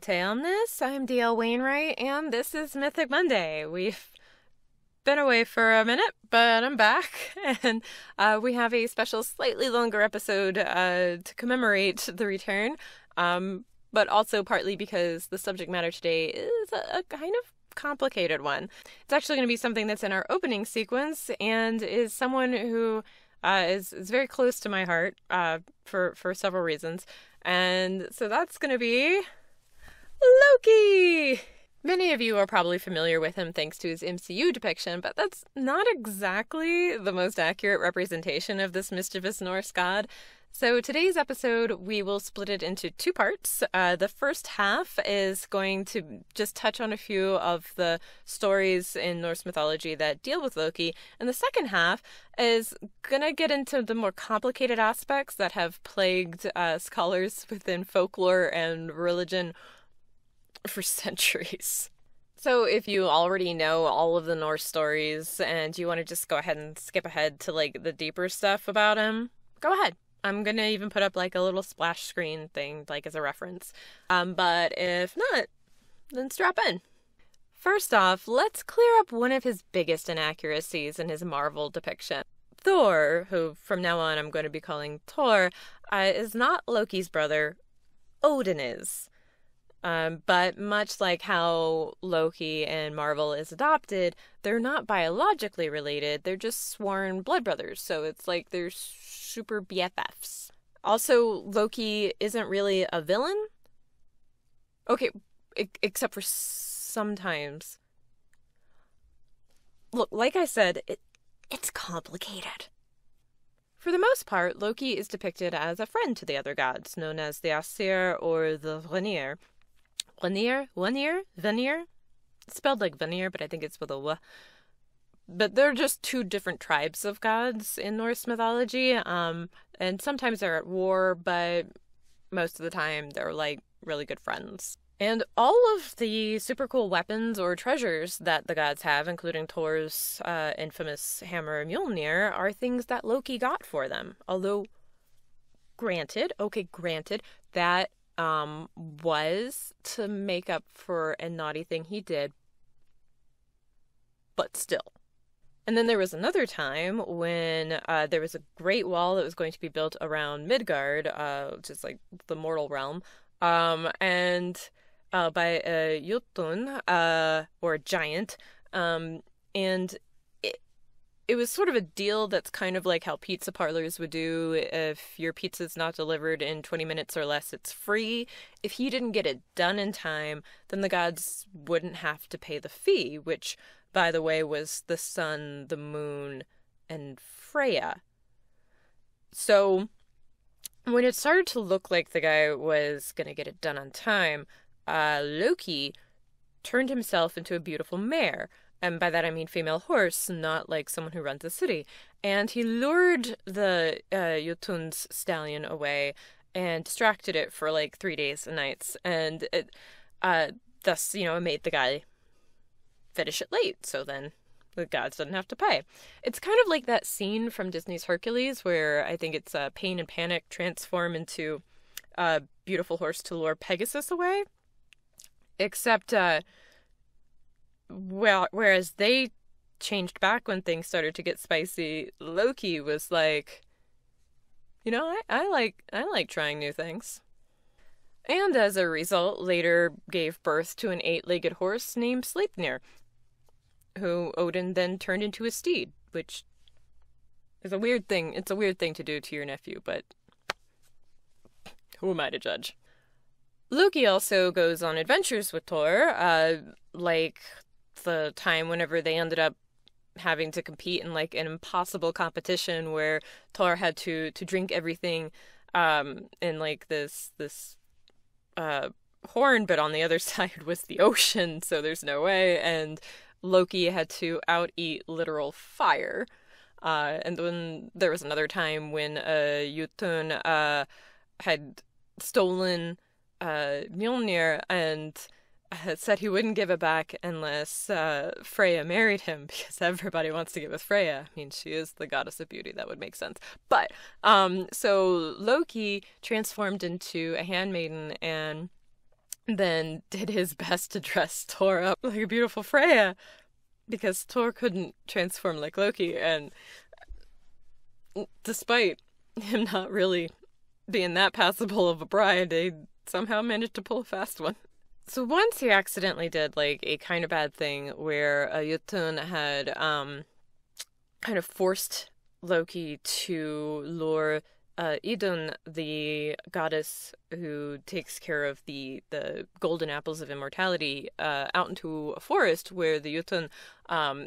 Untitled. I'm DL Wainwright, and this is Mythic Monday. We've been away for a minute, but I'm back, and we have a special, slightly longer episode to commemorate the return, but also partly because the subject matter today is a kind of complicated one. It's actually going to be something that's in our opening sequence, and is someone who is very close to my heart for several reasons. And so that's going to be Loki! Many of you are probably familiar with him thanks to his MCU depiction, but that's not exactly the most accurate representation of this mischievous Norse god. So today's episode, we will split it into two parts. The first half is going to just touch on a few of the stories in Norse mythology that deal with Loki, and the second half is going to get into the more complicated aspects that have plagued scholars within folklore and religion for centuries. So if you already know all of the Norse stories and you want to just go ahead and skip ahead to like the deeper stuff about him, go ahead. I'm gonna even put up like a little splash screen thing like as a reference. But if not, then strap in. First off, let's clear up one of his biggest inaccuracies in his Marvel depiction. Thor, who from now on I'm going to be calling Thor, is not Loki's brother. Odin is. But much like how Loki in Marvel is adopted, they're not biologically related, they're just sworn blood brothers, so it's like they're super BFFs. Also, Loki isn't really a villain. Okay, except for sometimes. Look, like I said, it's complicated. For the most part, Loki is depicted as a friend to the other gods, known as the Aesir or the Vanir. Vanir? It's spelled like veneer, but I think it's with a W. But they're just two different tribes of gods in Norse mythology, and sometimes they're at war, but most of the time they're like really good friends. And all of the super cool weapons or treasures that the gods have, including Thor's infamous hammer Mjolnir, are things that Loki got for them. Although, granted, that was to make up for a naughty thing he did, but still. And then there was another time when there was a great wall that was going to be built around Midgard, which is like the mortal realm, and by a Jotun, or a giant, and it was sort of a deal that's kind of like how pizza parlors would do. If your pizza's not delivered in 20 minutes or less, it's free. If he didn't get it done in time, then the gods wouldn't have to pay the fee, which, by the way, was the sun, the moon, and Freya. So when it started to look like the guy was going to get it done on time, Loki turned himself into a beautiful mare. And by that I mean female horse, not like someone who runs a city. And he lured the Jotun's stallion away and distracted it for like 3 days and nights. And it, thus, it made the guy finish it late. So then the gods didn't have to pay. It's kind of like that scene from Disney's Hercules where I think it's Pain and Panic transform into a beautiful horse to lure Pegasus away. Except, whereas they changed back when things started to get spicy, Loki was like, I like trying new things. And as a result, later gave birth to an 8-legged horse named Sleipnir, who Odin then turned into a steed, which is a weird thing. It's a weird thing to do to your nephew, but who am I to judge? Loki also goes on adventures with Thor, like the time whenever they ended up having to compete in like an impossible competition where Thor had to drink everything in like this horn, but on the other side was the ocean, so there's no way, and Loki had to out-eat literal fire. And then there was another time when Jotun had stolen Mjolnir and said he wouldn't give it back unless Freya married him, because everybody wants to get with Freya. I mean, she is the goddess of beauty. That would make sense. But so Loki transformed into a handmaiden and then did his best to dress Thor up like a beautiful Freya, because Thor couldn't transform like Loki, and despite him not really being that passable of a bride, they somehow managed to pull a fast one. So once he accidentally did like a kind of bad thing where Jotun had kind of forced Loki to lure Idun, the goddess who takes care of the golden apples of immortality, out into a forest where the Jotun,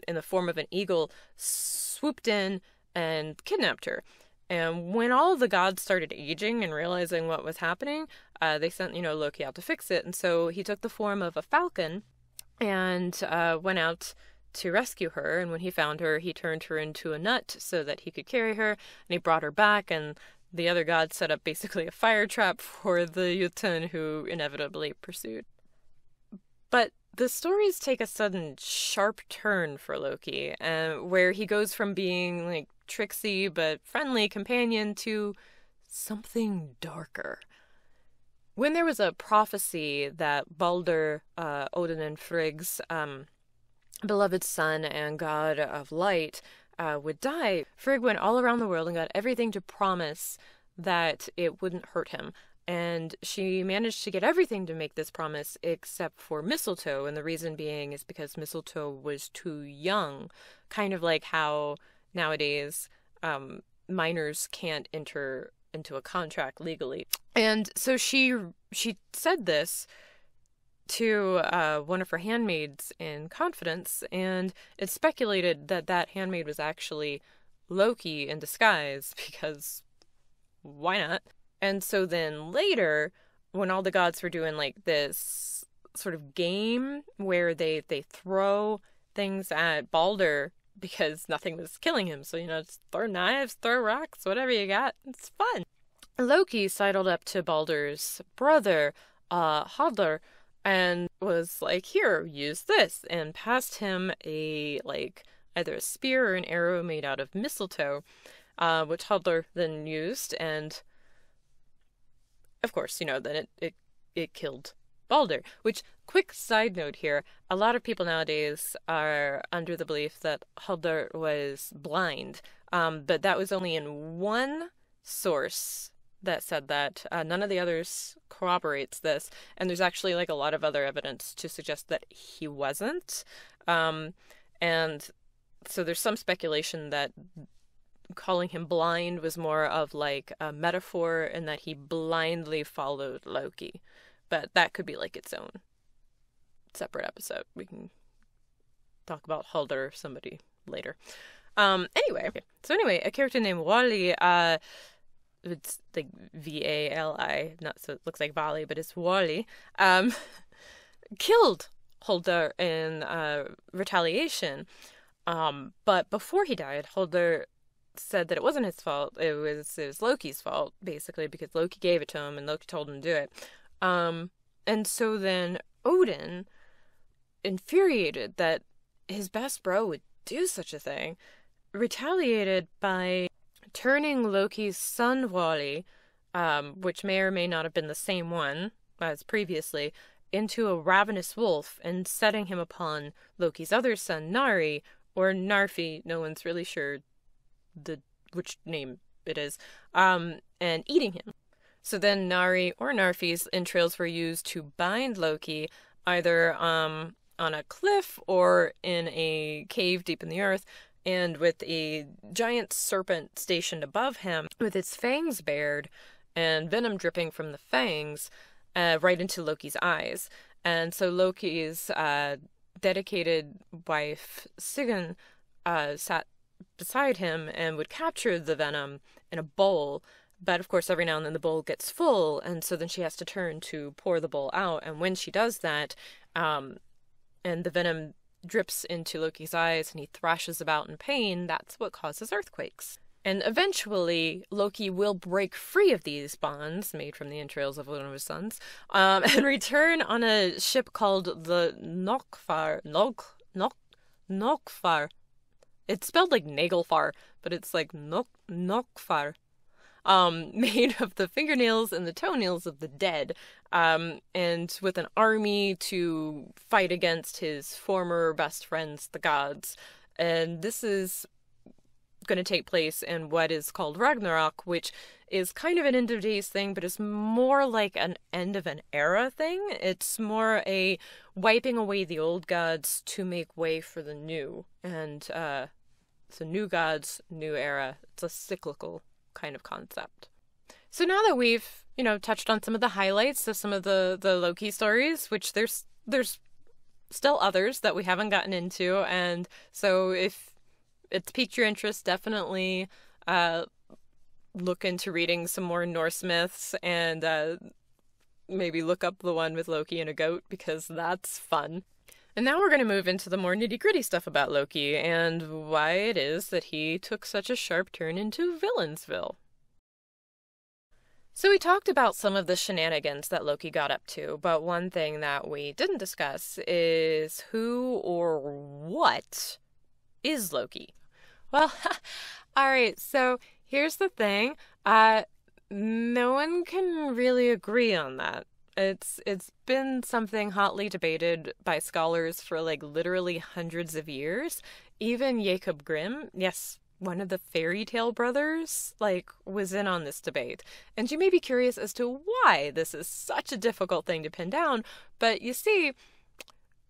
in the form of an eagle, swooped in and kidnapped her. And when all of the gods started aging and realizing what was happening, they sent, Loki out to fix it. And so he took the form of a falcon and went out to rescue her. And when he found her, he turned her into a nut so that he could carry her. And he brought her back, and the other gods set up basically a fire trap for the Jotun, who inevitably pursued. But the stories take a sudden sharp turn for Loki, where he goes from being like tricksy but friendly companion to something darker. When there was a prophecy that Balder, Odin and Frigg's beloved son and god of light, would die, Frigg went all around the world and got everything to promise that it wouldn't hurt him. And she managed to get everything to make this promise except for mistletoe, and the reason being is because mistletoe was too young. Kind of like how nowadays minors can't enter into a contract legally. And so she said this to one of her handmaids in confidence, and it's speculated that that handmaid was actually Loki in disguise, because why not? And so then later, when all the gods were doing like this sort of game where they throw things at Balder because nothing was killing him, so just throw knives, throw rocks, whatever you got, it's fun. Loki sidled up to Balder's brother, Hodler, and was like, here, use this, and passed him either a spear or an arrow made out of mistletoe, which Hodler then used, and of course, then it killed Balder. Which, quick side note here, a lot of people nowadays are under the belief that Hodler was blind, but that was only in one source that said that. None of the others corroborates this, and there's actually a lot of other evidence to suggest that he wasn't. And so there's some speculation that calling him blind was more of a metaphor, and that he blindly followed Loki. But that could be its own separate episode. We can talk about Halder or somebody later. Anyway, a character named Wally, it's like Vali, not so it looks like Vali, but it's Wally, killed Halder in retaliation. But before he died, Halder said that it wasn't his fault. It was Loki's fault, basically, because Loki gave it to him and Loki told him to do it. And so then Odin, infuriated that his best bro would do such a thing, retaliated by turning Loki's son Wally, which may or may not have been the same one as previously, into a ravenous wolf and setting him upon Loki's other son, Nari, or Narfi, no one's really sure which name it is, and eating him. So then Nari or Narfi's entrails were used to bind Loki, either on a cliff or in a cave deep in the earth, and with a giant serpent stationed above him with its fangs bared and venom dripping from the fangs right into Loki's eyes. And so Loki's dedicated wife, Sigyn, sat beside him and would capture the venom in a bowl. But of course, every now and then the bowl gets full, and so then she has to turn to pour the bowl out. And when she does that, and the venom drips into Loki's eyes and he thrashes about in pain, that's what causes earthquakes. And eventually, Loki will break free of these bonds made from the entrails of one of his sons, and return on a ship called the Nokfar. Nokfar. It's spelled like Nagelfar, but it's like Nokfar. made of the fingernails and the toenails of the dead, and with an army to fight against his former best friends, the gods. And this is going to take place in what is called Ragnarok, which is kind of an end of days thing, but it's more like an end of an era thing. It's more a wiping away the old gods to make way for the new. And so new gods, new era. It's a cyclical kind of concept. So now that we've, touched on some of the highlights of some of the Loki stories, which there's still others that we haven't gotten into, and so if it's piqued your interest, definitely look into reading some more Norse myths, and maybe look up the one with Loki and a goat, because that's fun. And now we're going to move into the more nitty-gritty stuff about Loki, and why it is that he took such a sharp turn into Villainsville. So we talked about some of the shenanigans that Loki got up to, but one thing that we didn't discuss is who or what is Loki? Well, alright, so here's the thing. No one can really agree on that. It's been something hotly debated by scholars for literally hundreds of years. Even Jacob Grimm, yes, one of the fairy tale brothers, was in on this debate. And you may be curious as to why this is such a difficult thing to pin down, but you see,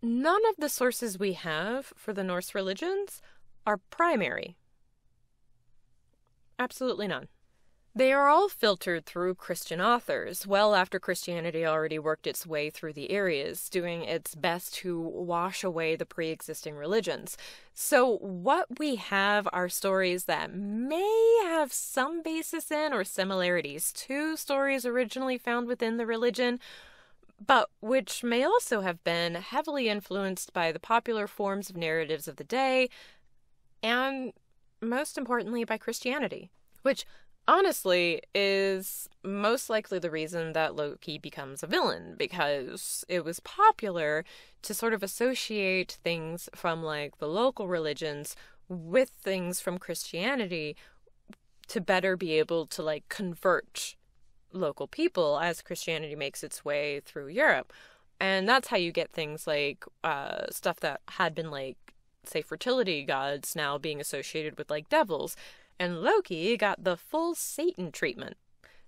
none of the sources we have for the Norse religions are primary. Absolutely none. They are all filtered through Christian authors, well after Christianity already worked its way through the areas, doing its best to wash away the pre-existing religions. So what we have are stories that may have some basis in or similarities to stories originally found within the religion, but which may also have been heavily influenced by the popular forms of narratives of the day, and most importantly by Christianity, which honestly is most likely the reason that Loki becomes a villain, because it was popular to sort of associate things from the local religions with things from Christianity to better be able to convert local people as Christianity makes its way through Europe. And that's how you get things like stuff that had been say fertility gods now being associated with devils. And Loki got the full Satan treatment.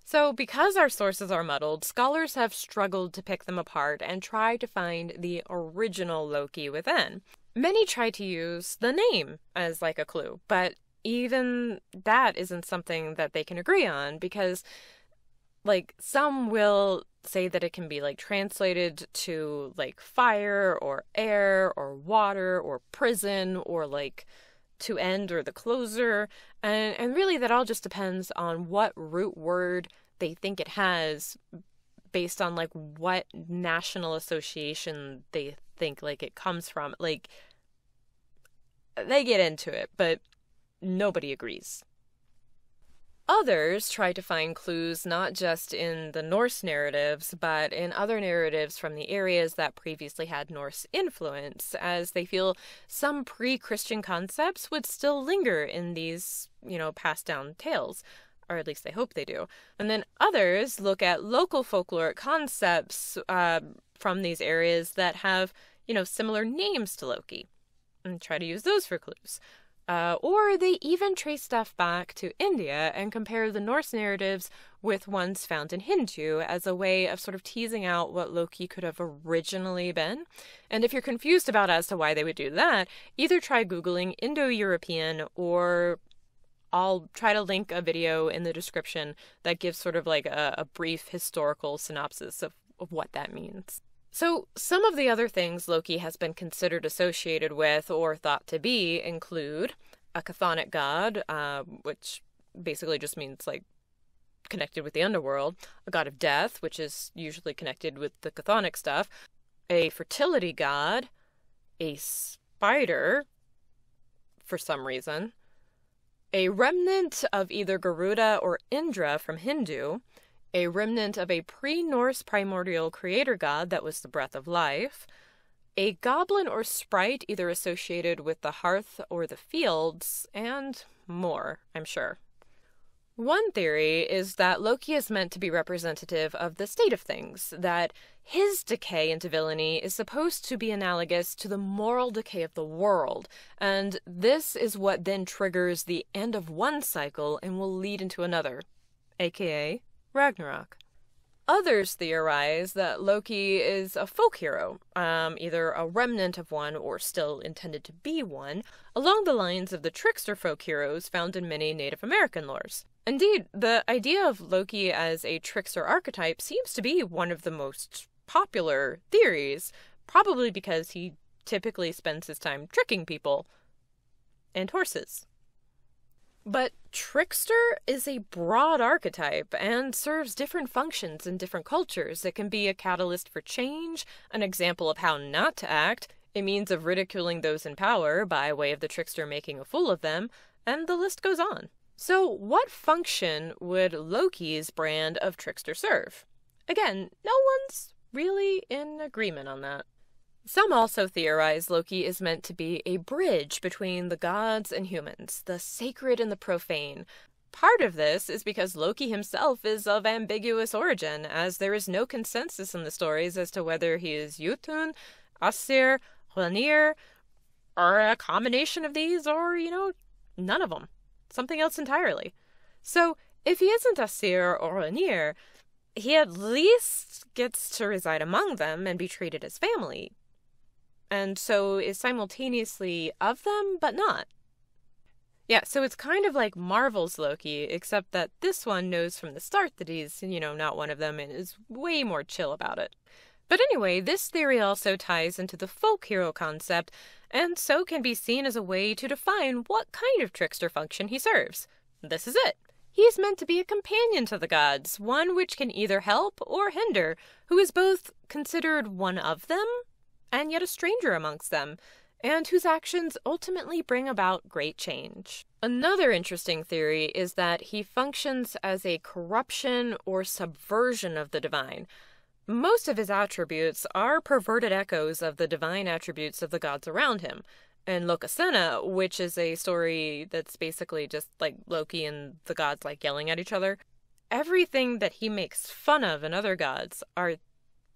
So because our sources are muddled, scholars have struggled to pick them apart and try to find the original Loki within. Many try to use the name as a clue, but even that isn't something that they can agree on, because some will say that it can be translated to fire or air or water or prison or to end or the closer, and really that all just depends on what root word they think it has based on what national association they think it comes from. They get into it, but nobody agrees. Others try to find clues not just in the Norse narratives, but in other narratives from the areas that previously had Norse influence, as they feel some pre-Christian concepts would still linger in these, passed down tales, or at least they hope they do. And then others look at local folkloric concepts from these areas that have, similar names to Loki, and try to use those for clues. Or they even trace stuff back to India and compare the Norse narratives with ones found in Hindu as a way of sort of teasing out what Loki could have originally been. And if you're confused about as to why they would do that, either try Googling Indo-European, or I'll try to link a video in the description that gives sort of a brief historical synopsis of what that means. So some of the other things Loki has been considered associated with or thought to be include a chthonic god, which basically just means connected with the underworld, a god of death, which is usually connected with the chthonic stuff, a fertility god, a spider for some reason, a remnant of either Garuda or Indra from Hindu, a remnant of a pre-Norse primordial creator god that was the breath of life, a goblin or sprite either associated with the hearth or the fields, and more, I'm sure. One theory is that Loki is meant to be representative of the state of things, that his decay into villainy is supposed to be analogous to the moral decay of the world, and this is what then triggers the end of one cycle and will lead into another, aka Ragnarok. Others theorize that Loki is a folk hero, either a remnant of one or still intended to be one, along the lines of the trickster folk heroes found in many Native American lores. Indeed, the idea of Loki as a trickster archetype seems to be one of the most popular theories, probably because he typically spends his time tricking people and horses. But trickster is a broad archetype and serves different functions in different cultures. It can be a catalyst for change, an example of how not to act, a means of ridiculing those in power by way of the trickster making a fool of them, and the list goes on. So what function would Loki's brand of trickster serve? Again, no one's really in agreement on that. Some also theorize Loki is meant to be a bridge between the gods and humans, the sacred and the profane. Part of this is because Loki himself is of ambiguous origin, as there is no consensus in the stories as to whether he is Jotun, Asir, Hrungnir, or a combination of these, or, none of them. Something else entirely. So, if he isn't Asir or Hrungnir, he at least gets to reside among them and be treated as family. And so is simultaneously of them, but not. Yeah, so it's kind of like Marvel's Loki, except that this one knows from the start that he's, not one of them and is way more chill about it. But anyway, this theory also ties into the folk hero concept, and so can be seen as a way to define what kind of trickster function he serves. This is it. He is meant to be a companion to the gods, one which can either help or hinder, who is both considered one of them and yet a stranger amongst them, and whose actions ultimately bring about great change. Another interesting theory is that he functions as a corruption or subversion of the divine. Most of his attributes are perverted echoes of the divine attributes of the gods around him. In Lokasena, which is a story that's basically just like Loki and the gods yelling at each other, everything that he makes fun of in other gods are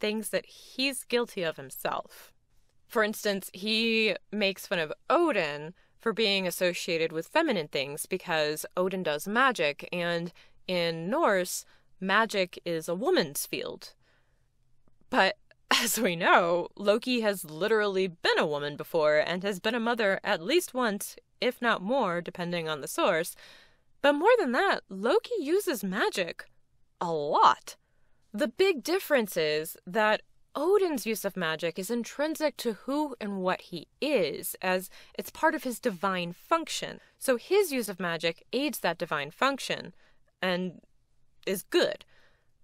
things that he's guilty of himself. For instance, he makes fun of Odin for being associated with feminine things because Odin does magic, and in Norse, magic is a woman's field. But as we know, Loki has literally been a woman before and has been a mother at least once, if not more, depending on the source. But more than that, Loki uses magic a lot. The big difference is that Odin's use of magic is intrinsic to who and what he is, as it's part of his divine function. So his use of magic aids that divine function, and is good.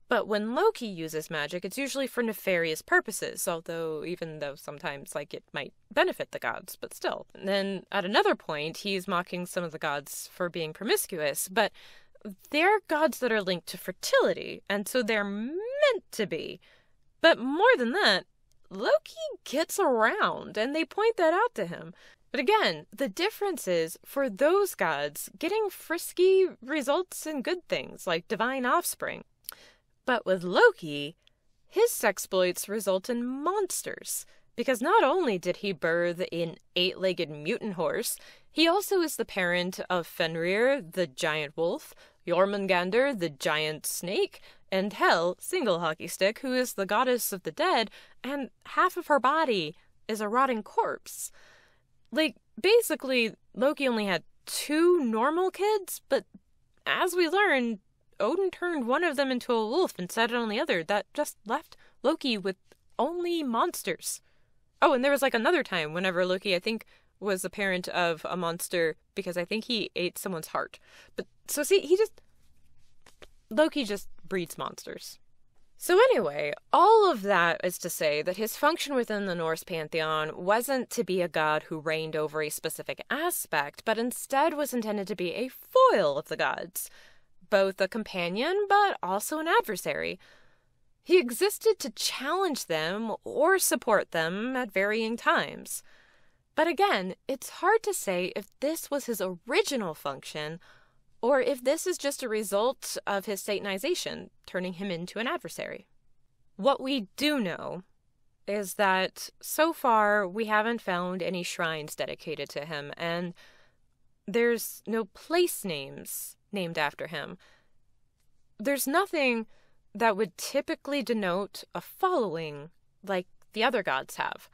But when Loki uses magic, it's usually for nefarious purposes, even though sometimes, it might benefit the gods, but still. And then, at another point, he's mocking some of the gods for being promiscuous, but they're gods that are linked to fertility, and so they're meant to be. But more than that, Loki gets around, and they point that out to him. But again, the difference is, for those gods, getting frisky results in good things, like divine offspring. But with Loki, his sexploits result in monsters, because not only did he birth an 8-legged mutant horse, he also is the parent of Fenrir, the giant wolf, Jormungandr, the giant snake, and Hel, single hockey stick, who is the goddess of the dead, and half of her body is a rotting corpse. Basically, Loki only had 2 normal kids, but as we learned, Odin turned one of them into a wolf and set it on the other. That just left Loki with only monsters. Oh, and there was another time whenever Loki, I think, was a parent of a monster because I think he ate someone's heart. But, so see, Loki just breeds monsters. So anyway, all of that is to say that his function within the Norse pantheon wasn't to be a god who reigned over a specific aspect, but instead was intended to be a foil of the gods. Both a companion, but also an adversary. He existed to challenge them or support them at varying times. But again, it's hard to say if this was his original function or if this is just a result of his Satanization, turning him into an adversary. What we do know is that so far we haven't found any shrines dedicated to him, and there's no place names named after him. There's nothing that would typically denote a following like the other gods have,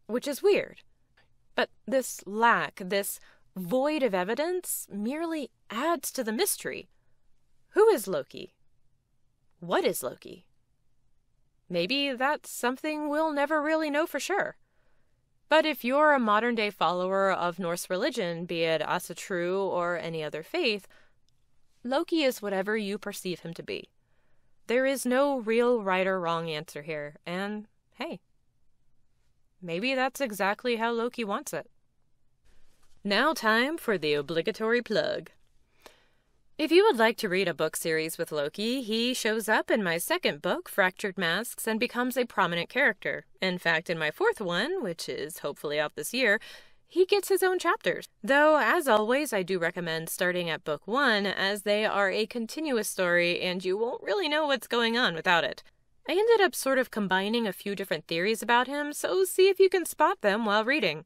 which is weird. But this lack, this void of evidence, merely adds to the mystery. Who is Loki? What is Loki? Maybe that's something we'll never really know for sure. But if you're a modern-day follower of Norse religion, be it ancestral or any other faith, Loki is whatever you perceive him to be. There is no real right or wrong answer here, and hey, maybe that's exactly how Loki wants it. Now time for the obligatory plug. If you would like to read a book series with Loki, he shows up in my second book, Fractured Masks, and becomes a prominent character. In fact, in my fourth one, which is hopefully out this year, he gets his own chapters. Though, as always, I do recommend starting at book 1, as they are a continuous story and you won't really know what's going on without it. I ended up sort of combining a few different theories about him, so see if you can spot them while reading.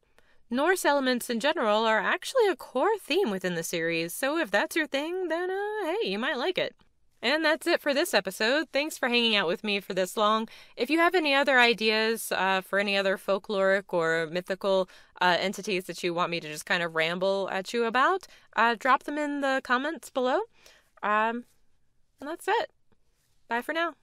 Norse elements in general are actually a core theme within the series, so if that's your thing, then hey, you might like it. And that's it for this episode. Thanks for hanging out with me for this long. If you have any other ideas for any other folkloric or mythical entities that you want me to just kind of ramble at you about, drop them in the comments below. And that's it. Bye for now.